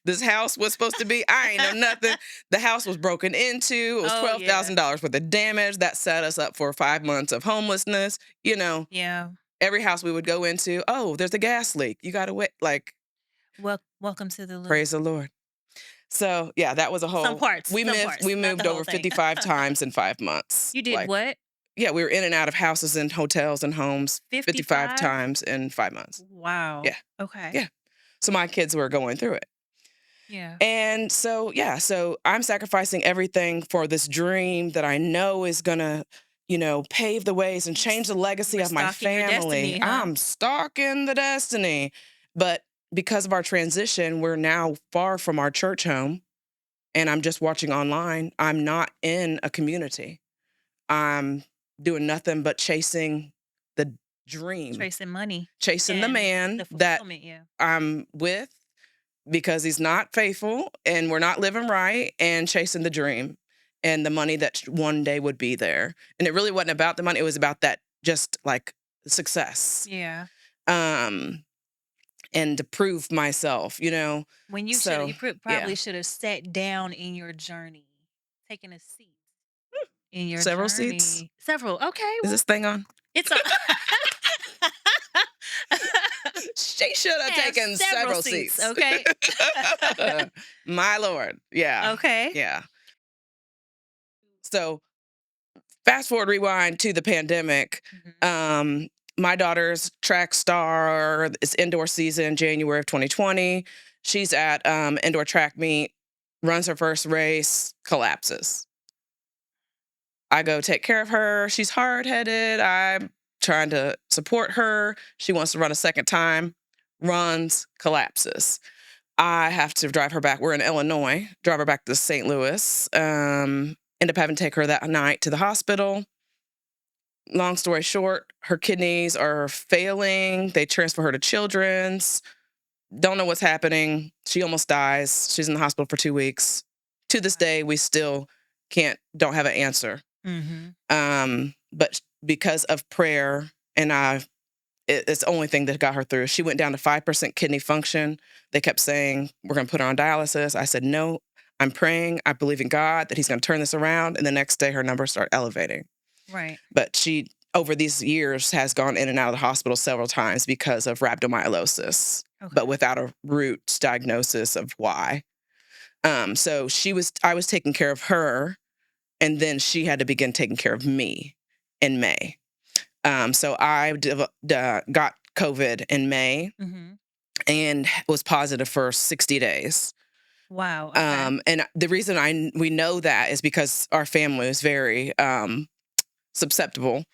this house was supposed to be. I ain't know nothing. The house was broken into. It was Oh, yeah. $12,000 worth of damage. That set us up for 5 months of homelessness. Yeah. Every house we would go into, oh, there's a gas leak. You got to wait. Like, Welcome to the loop. praise the Lord. So yeah, that was a Some whole. parts, We some moved. parts, We not the moved whole over thing. 55 times in 5 months. You did Like, what? yeah, we were in and out of houses and hotels and homes 55 55? times in 5 months. Wow. Yeah, Okay. yeah. So my kids were going through it. Yeah. And so, yeah, so I'm sacrificing everything for this dream that I know is going to, pave the ways and change the You legacy were of my stalking your family. destiny, huh? I'm stalking the destiny. But because of our transition, we're now far from our church home and I'm just watching online. I'm not in a community. I'm doing nothing but chasing the dream, Tracing money chasing the and man the that fulfillment, yeah. I'm with because he's not faithful and we're not living right, and chasing the dream and the money that one day would be there. And it really wasn't about the money. It was about that just like success. Yeah. Um, and to prove myself. When So you yeah, probably should have sat down in your journey, taken a seat in your several seats. journey. Several. Okay, Is well, this thing on? it's a She should have have taken several several seats, seats. okay? My Lord. Yeah. Okay. Yeah. So fast forward, rewind to the pandemic. Mhm. Um, my daughter's track star is indoor season, January of 2020. She's at indoor track meet, runs her first race, collapses. I go take care of her. She's hard headed. I'm trying to support her. She wants to run a second time, runs, collapses. I have to drive her back. We're in Illinois, drive her back to St. Louis. End up having to take her that night to the hospital. long story short, her kidneys are failing. They transfer her to Children's. Don't know what's happening. She almost dies. She's in the hospital for 2 weeks. To this day, we still don't have an answer. Mhm. But because of prayer, and it's the only thing that got her through. She went down to 5% kidney function. They kept saying, we're going to put her on dialysis. I said, no, I'm praying. I believe in God that he's going to turn this around. And the next day, her numbers start elevating. Right. But she, over these years, has gone in and out of the hospital several times because of rhabdomyolysis, but Okay. without a root diagnosis of why. So I was taking care of her, and then she had to begin taking care of me in May. So I got COVID in May Mhm. and was positive for 60 days. Wow, okay. And the reason we know that is because our family was very susceptible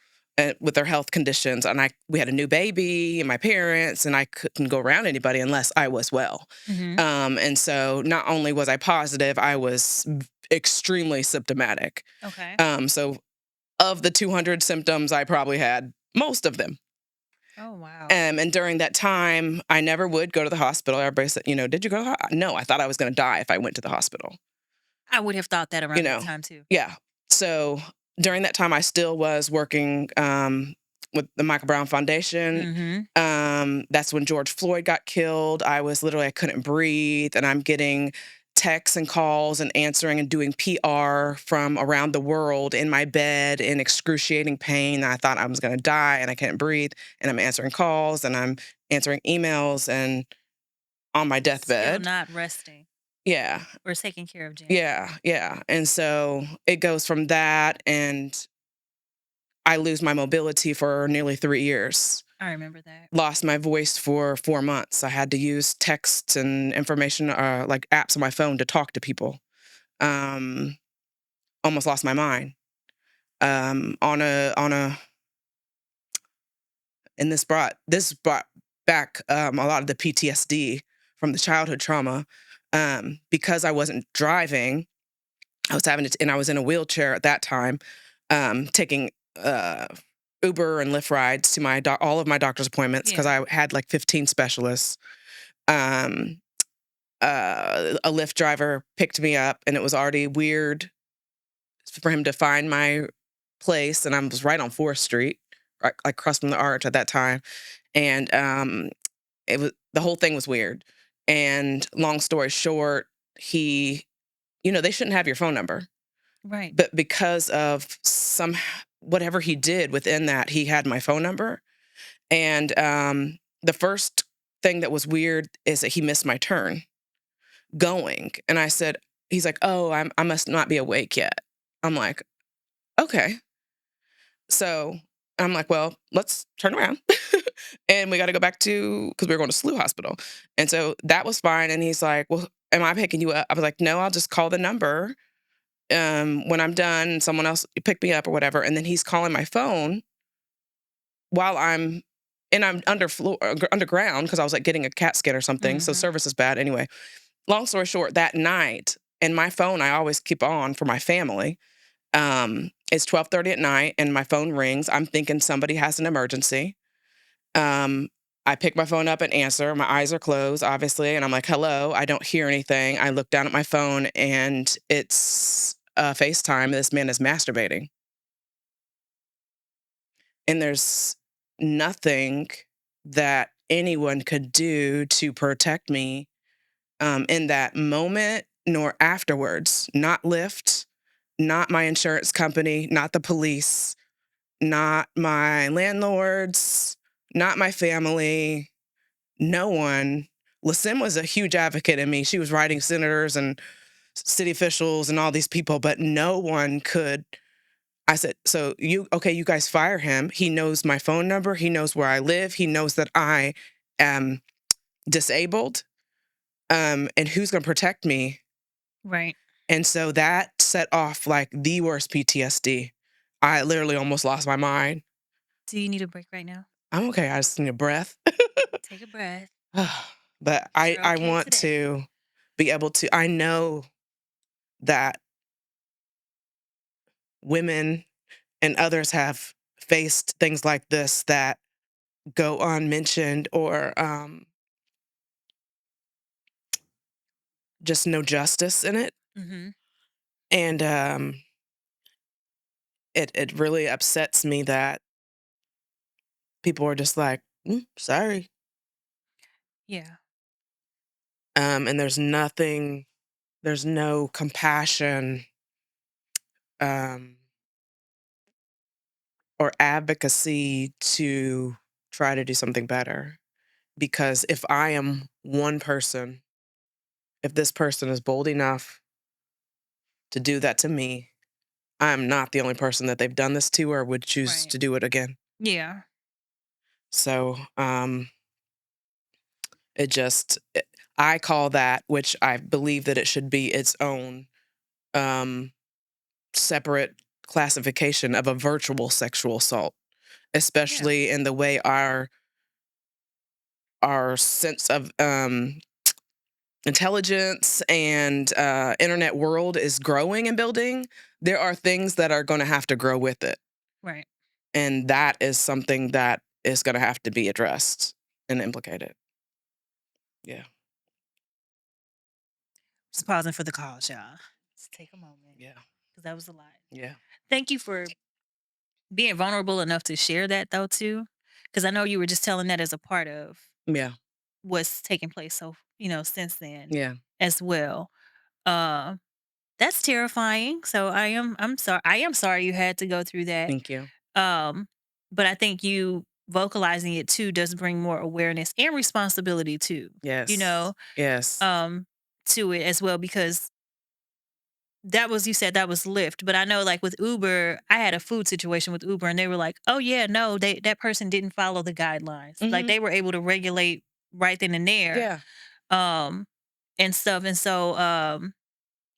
with their health conditions, and we had a new baby and my parents, and I couldn't go around anybody unless I was well. Mhm. And so not only was I positive, I was extremely symptomatic. Okay. So of the 200 symptoms, I probably had most of them. Oh, wow. And during that time, I never would go to the hospital. Everybody said, did you go to the hospital? No, I thought I was going to die if I went to the hospital. I would have thought that You around that know, time too. yeah. So during that time, I still was working with the Michael Brown Foundation. Mhm. That's when George Floyd got killed. I couldn't breathe, and I'm getting texts and calls and answering and doing PR from around the world in my bed in excruciating pain. I thought I was going to die and I couldn't breathe. And I'm answering calls and I'm answering emails and on my Still deathbed. not resting Yeah. or taking care of Jana. Yeah. Yeah. And so it goes from that, and I lose my mobility for nearly 3 years. I remember that. Lost my voice for 4 months. I had to use texts and information, like apps on my phone to talk to people. Um, Almost lost my mind. On a, and this brought back a lot of the PTSD from the childhood trauma. Because I wasn't driving, and I was in a wheelchair at that time, taking Uber and Lyft rides to all of my doctor's appointments because Yeah. I had like 15 specialists. Um, a Lyft driver picked me up, and it was already weird for him to find my place, and I was right on 4th Street, right, like across from the arch at that time, and the whole thing was weird. And long story short, they shouldn't have your phone number, Right. but because of whatever he did within that, he had my phone number. And the first thing that was weird is that he missed my turn going. And I said, he's like, oh, I must not be awake yet. I'm like, okay. So I'm like, well, let's turn around. And we got to go back because we were going to SLU Hospital. And so that was fine. And he's like, well, am I picking you up? I was like, no, I'll just call the number. When I'm done, someone else pick me up or whatever. And then he's calling my phone while I'm underground because I was like getting a CAT scan or something. So Mhm. service is bad anyway. Long story short, that night, and my phone I always keep on for my family. It's 12:30 at night, and my phone rings. I'm thinking somebody has an emergency. Um, I pick my phone up and answer. My eyes are closed, obviously, and I'm like, "Hello." I don't hear anything. I look down at my phone, and it's FaceTime. This man is masturbating, and there's nothing that anyone could do to protect me in that moment, nor afterwards. Not Lyft, not my insurance company, not the police, not my landlords, not my family, no one. LaSim was a huge advocate in me. She was writing senators and city officials and all these people, but no one could. I said, so you guys fire him. He knows my phone number. He knows where I live. He knows that I am disabled. And who's going to protect me? Right. And so that set off like the worst PTSD. I literally almost lost my mind. Do you need a break right now? I'm okay. I just need a breath. Take a breath. But You're I okay want today. to be able to, I know that women and others have faced things like this that go unmentioned or just no justice in it. Mhm. And it really upsets me that people are just like, "Mm, sorry," Yeah. and there's no compassion um, or advocacy to try to do something better. Because if I am one person, if this person is bold enough to do that to me, I'm not the only person that they've done this to or would choose Right. to do it again. Yeah. So it just, I call that, which I believe that it should be its own um, separate classification of a virtual sexual assault, Yeah. especially in the way our sense of intelligence and internet world is growing and building. There are things that are going to have to grow with it, Right. and that is something that is going to have to be addressed and implicated. Yeah, Just pausing for the calls, y'all. Let's take a moment yeah, because that was a lot. yeah, Thank you for being vulnerable enough to share that though too, because I know you were just telling that as a part of yeah, what's taking place. So since then yeah. as well. Uh, that's terrifying. So I'm sorry. I am sorry you had to go through that. Thank you. Um, but I think you vocalizing it too does bring more awareness and responsibility too. You Yes, know, yes. um, to it as well because that was you said that was Lyft, but I know like with Uber, I had a food situation with Uber and they were like, "Oh yeah, no, that person didn't follow the guidelines." Like Hmm. they were able to regulate right then and there. Yeah. Um and stuff and so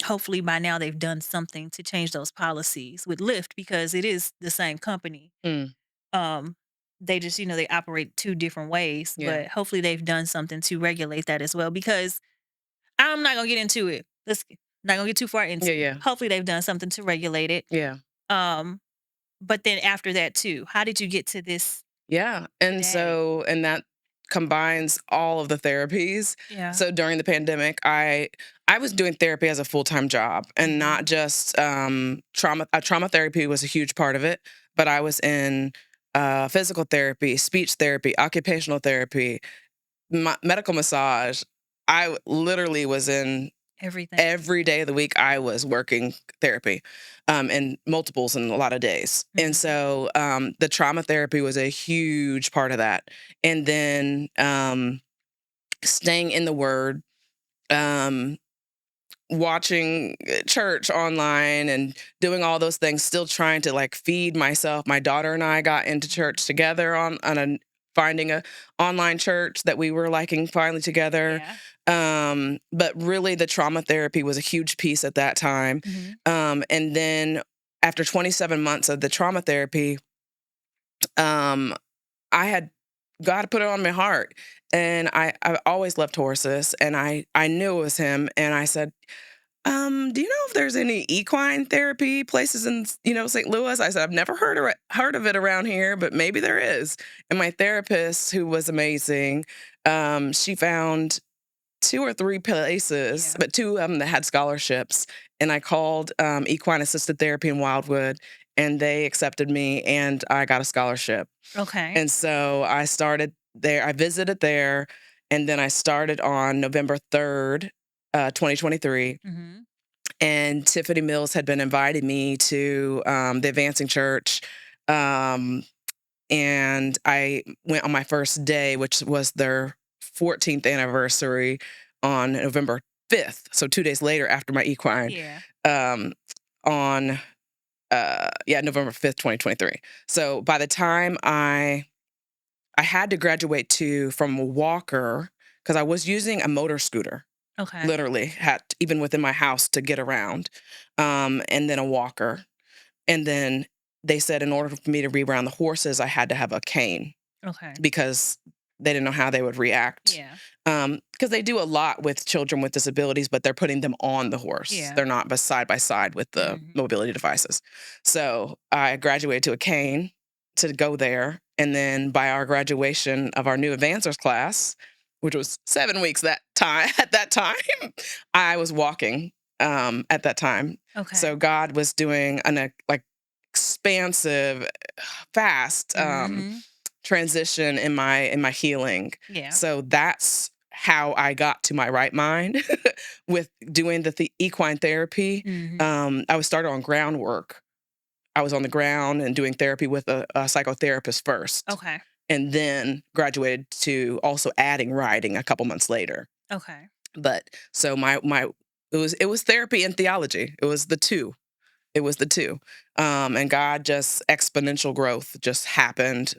hopefully by now they've done something to change those policies with Lyft because it is the same company. Mm, Um they just, they operate two different ways, yeah. but hopefully they've done something to regulate that as well because I'm not gonna get into it. Not gonna get too far Yeah. into it. Yeah. Hopefully they've done something to regulate it. Yeah. Um, but then after that too, how did you get to this Yeah, today? and that combines all of the therapies. Yeah. So during the pandemic, I was doing therapy as a full-time job and Mhm. not just trauma. Trauma therapy was a huge part of it, but I was in physical therapy, speech therapy, occupational therapy, medical massage. Literally was in Everything. every day of the week. I was working therapy, and multiples in a lot of days. And Mhm. so the trauma therapy was a huge part of that. And then staying in the Word, um, watching church online and doing all those things, still trying to like feed myself. My daughter and I got into Mhm. church together on a finding a online church that we were liking finally together. Yeah. But really the trauma therapy was a huge piece at that time. Mhm. And then after 27 months of the trauma therapy, um, I had God put it on my heart. And I always loved horses and I knew it was him. And I said, do you know if there's any equine therapy places in, St. Louis? I said, I've never heard of it around here, but maybe there is. And my therapist, who was amazing, she found two or three places, Yeah. but two of them that had scholarships. And I called Equine Assisted Therapy in Wildwood, and they accepted me, and I got a scholarship. Okay. And so I started there. I visited there, and then I started on November 3rd, 2023. Mhm. And Tiffany Mills had been inviting me to the Advancing Church. Um, and I went on my first day, which was their 14th anniversary on November 5th. So 2 days later after my equine, Yeah. um, on November 5th, 2023. So by the time I had to graduate from a walker because I was using a motor scooter, Okay. literally had even within my house to get around, and then a walker. And then they said in order for me to be around the horses, I had to have a cane Okay. because they didn't know how they would react. Yeah. Because they do a lot with children with disabilities, but they're putting them on the horse. Yeah. They're not side by side with the Mhm. mobility devices. So I graduated to a cane to go there. And then by our graduation of our new advancers class, which was 7 weeks that time at that time, I was walking at that time. Okay. So God was doing an like expansive, fast Mhm. transition in my healing. Yeah. So that's how I got to my right mind with doing the equine therapy. Mhm. I was started on groundwork. I was on the ground and doing therapy with a psychotherapist first, Okay. and then graduated to also adding writing a couple months later. Okay. But so my it was therapy and theology. It was the two. It was the two. And God just exponential growth just happened.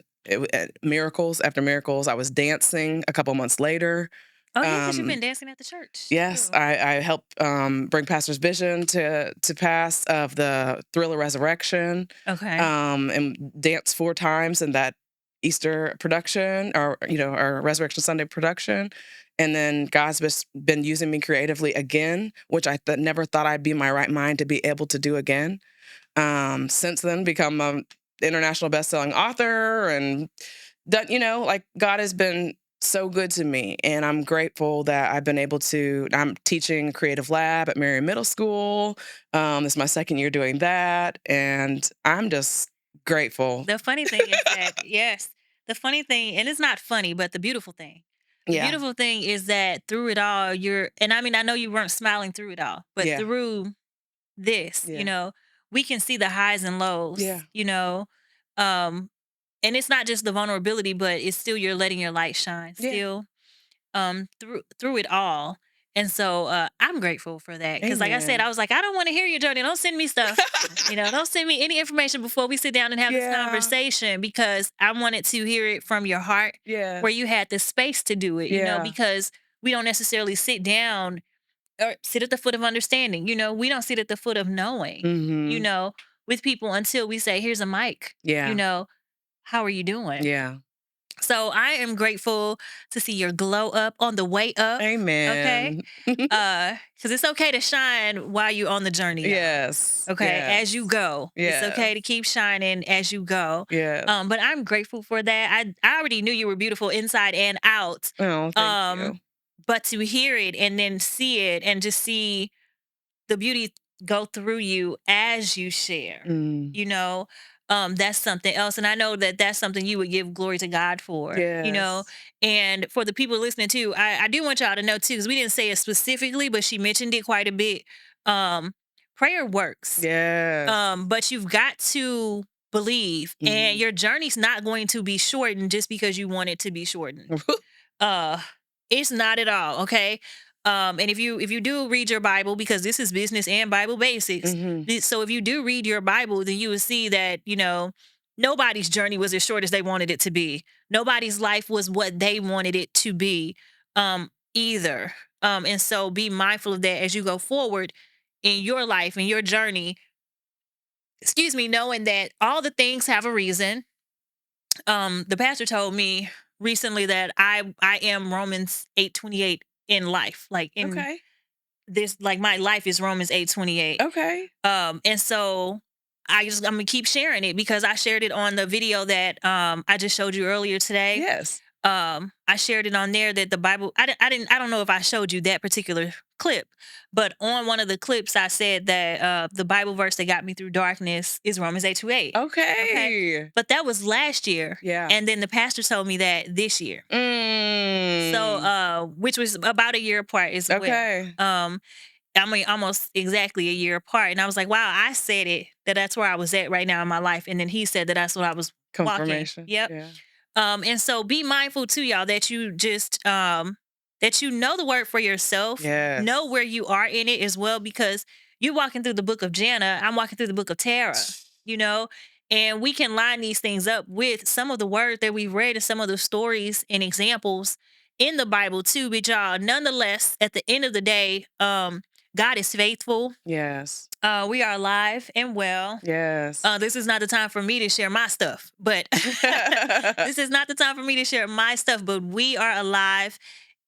Miracles after miracles. I was dancing a couple months later. Oh yeah, because you've Um, been dancing at the church yes, too. I helped bring Pastor's vision to pass of the Thriller Resurrection, Okay. and dance 4 times in that Easter production, or our Resurrection Sunday production. And then God's been using me creatively again, which I never thought I'd be in my right mind to be able to do again. Since then, become a international best-selling author, and done, like God has been so good to me, and I'm grateful that I've been able to. I'm teaching creative lab at Marion Middle School. This is my second year doing that, and I'm just grateful. The funny thing is that yes, the funny thing, and it's not funny, but the beautiful thing. The Yeah, beautiful thing is that through it all, and I mean, I know you weren't smiling through it all, but yeah, through this, yeah, we can see the highs and yeah, lows, um, and it's not just the vulnerability, but it's still you're letting your light shine yeah. still, through it all. And so I'm grateful for that because, like I said, I Amen. was like, I don't want to hear your journey. Don't send me stuff. Don't send me any information before we sit down and have this Yeah. conversation because I wanted to hear it from your heart where Yes. you had the space to do it, Yeah. because we don't necessarily sit down or sit at the foot of understanding. We don't sit at the foot of knowing, you Mhm. know, with people until we say, here's a mic, you Yeah. know, how are you doing? Yeah. So I am grateful to see your glow up on the way up. Okay. Amen. Because it's okay to shine while you're on the journey, y'all. Yes. Okay, as you Yes. go. It's Yes. okay to keep shining as you go. Yes. But I'm grateful for that. I already knew you were beautiful inside and out. Oh, thank Um, you. but to hear it and then see it and just see the beauty go through you as you share, Mm. you know, that's something else. And I know that that's something you would give glory to God for. Yes. And for the people listening too, I do want y'all to know too, because we didn't say it specifically, but she mentioned it quite a bit. Um, Prayer works. Yes. But you've got to believe, and Mhm. your journey's not going to be shortened just because you want it to be shortened. Uh, it's not at all, okay? And if you do read your Bible, because this is business and Bible basics, Mhm. so if you do read your Bible, then you will see that nobody's journey was as short as they wanted it to be. Nobody's life was what they wanted it to be, either. And so be mindful of that as you go forward in your life and your journey. Excuse me, knowing that all the things have a reason. The pastor told me recently that I am Romans 8:28 in life, like in Okay. this, like my life is Romans 8:28. Okay. And so I'm gonna keep sharing it because I shared it on the video that I just showed you earlier today. Yes. I shared it on there that the Bible, I don't know if I showed you that particular clip, but on one of the clips I said that the Bible verse that got me through darkness is Romans 8:28. Okay. Okay. But that was last year. Yeah. And then the pastor told me that this year. So Mm. which was about a year apart as well. Okay. I mean, almost exactly a year apart. And I was like, wow, I said it, that's where I was at right now in my life. And then he said that that's what I was walking. Confirmation. Yep. Yeah. And so be mindful too, y'all, that you just that you know the word for yourself, know Yes. where you are in it as well, because you're walking through the book of Jana, I'm walking through the book of Tarah, you know, and we can line these things up with some of the words that we've read and some of the stories and examples in the Bible too. But y'all, nonetheless, at the end of the day, God is faithful. Yes. We are alive and well. Yes. This is not the time for me to share my stuff, but this is not the time for me to share my stuff, but we are alive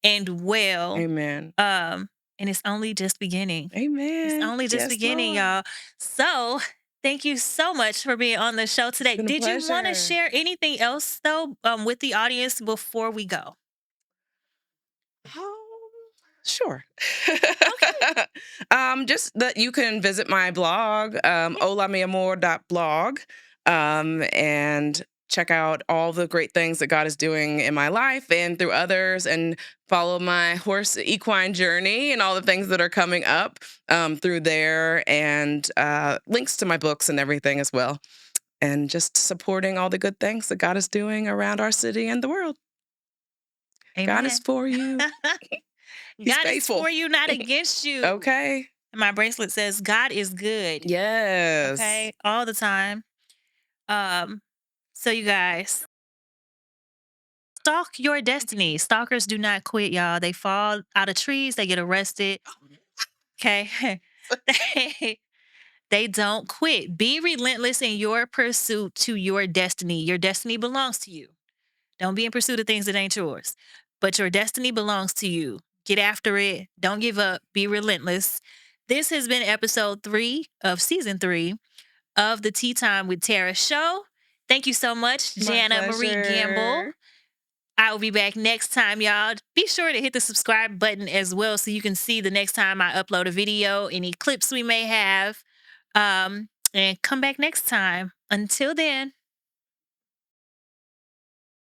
and well. Amen. And it's only just beginning. It's Amen. only just Yes, beginning, Lord. y'all. So Thank you so much for being on the show It's today. been a Did you want to pleasure. share anything else though with the audience before we go? Um, sure. Okay. Just that you can visit my blog, holamiamor.blog, and check out all the great things that God is doing in my life and through others, and follow my horse equine journey and all the things that are coming up through there, and links to my books and everything as well. And just supporting all the good things that God is doing around our city and the world. God is Amen. for you. He's God is faithful. for you, not against you. Okay. My bracelet says God is good. Yes. Okay, all the time. Um, so you guys, stalk your destiny. Stalkers do not quit, y'all. They fall out of trees, they get arrested. Okay. they they don't quit. Be relentless in your pursuit to your destiny. Your destiny belongs to you. Don't be in pursuit of things that ain't yours. But your destiny belongs to you. Get after it. Don't give up. Be relentless. This has been episode 3 of season 3 of the Tea Time with Tarah show. Thank you so much, My Jana Marie Gamble. pleasure. I will be back next time, y'all. Be sure to hit the subscribe button as well so you can see the next time I upload a video, any clips we may have. And come back next time. Until then.